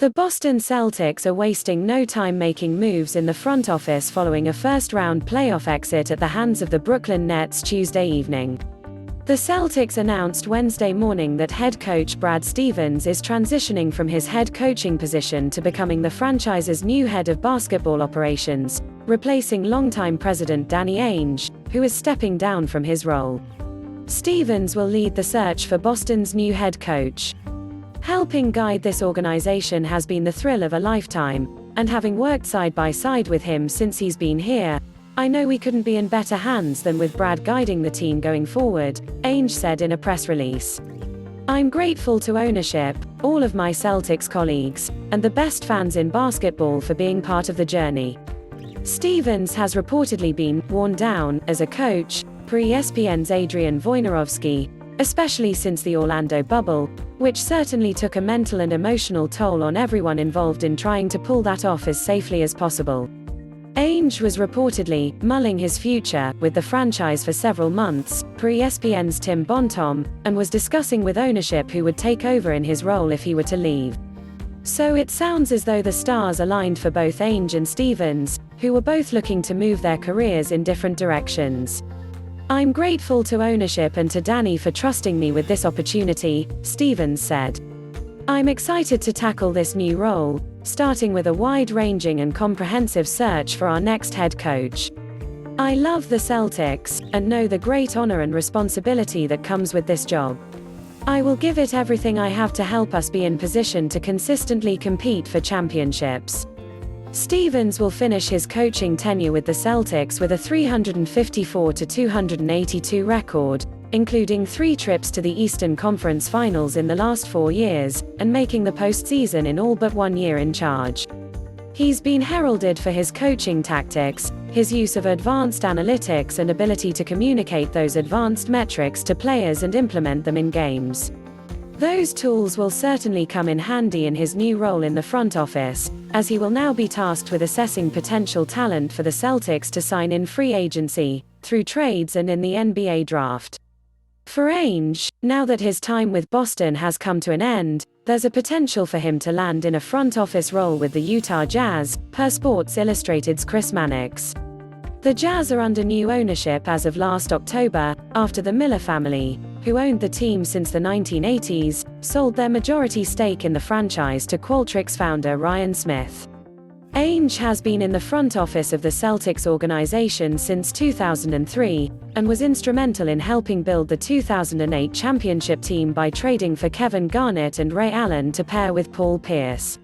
The Boston Celtics are wasting no time making moves in the front office following a first-round playoff exit at the hands of the Brooklyn Nets Tuesday evening. The Celtics announced Wednesday morning that head coach Brad Stevens is transitioning from his head coaching position to becoming the franchise's new head of basketball operations, replacing longtime president Danny Ainge, who is stepping down from his role. Stevens will lead the search for Boston's new head coach. Helping guide this organization has been the thrill of a lifetime, and having worked side by side with him since he's been here, I know we couldn't be in better hands than with Brad guiding the team going forward, Ainge said in a press release. I'm grateful to ownership, all of my Celtics colleagues, and the best fans in basketball for being part of the journey. Stevens has reportedly been worn down as a coach, per ESPN's Adrian Wojnarowski, especially since the Orlando bubble, which certainly took a mental and emotional toll on everyone involved in trying to pull that off as safely as possible. Ainge was reportedly mulling his future with the franchise for several months, per ESPN's Tim Bontemps, and was discussing with ownership who would take over in his role if he were to leave. So it sounds as though the stars aligned for both Ainge and Stevens, who were both looking to move their careers in different directions. I'm grateful to ownership and to Danny for trusting me with this opportunity, Stevens said. I'm excited to tackle this new role, starting with a wide-ranging and comprehensive search for our next head coach. I love the Celtics, and know the great honor and responsibility that comes with this job. I will give it everything I have to help us be in position to consistently compete for championships. Stevens will finish his coaching tenure with the Celtics with a 354-282 record, including 3 trips to the Eastern Conference Finals in the last 4 years, and making the postseason in all but 1 year in charge. He's been heralded for his coaching tactics, his use of advanced analytics and ability to communicate those advanced metrics to players and implement them in games. Those tools will certainly come in handy in his new role in the front office, as he will now be tasked with assessing potential talent for the Celtics to sign in free agency, through trades and in the NBA draft. For Ainge, now that his time with Boston has come to an end, there's a potential for him to land in a front office role with the Utah Jazz, per Sports Illustrated's Chris Mannix. The Jazz are under new ownership as of last October, after the Miller family, who owned the team since the 1980s, sold their majority stake in the franchise to Qualtrics founder Ryan Smith. Ainge has been in the front office of the Celtics organization since 2003, and was instrumental in helping build the 2008 championship team by trading for Kevin Garnett and Ray Allen to pair with Paul Pierce.